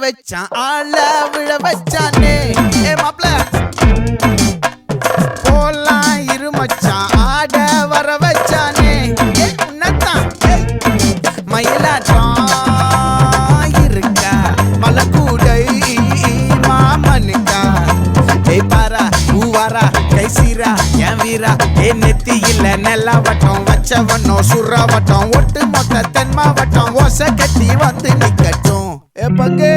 வச்சான் ஆள விழ வச்சானே மாப்ள போலாம் இருமச்சான் ஆட வர வச்சானே உன்னத்தான் மயிலாட்டம் இருக்கா மலக்கூடை மாமனுக்கா பாரா பூவாரா கைசீரா என் வீரா நெத்தி இல்ல நெல்லா வட்டம் வச்சவனோ சுறா வட்டம் ஒட்டு மொத்த தென் மாவட்டம் ஓசை கட்டி வந்து நிக்கட்டும் பங்கே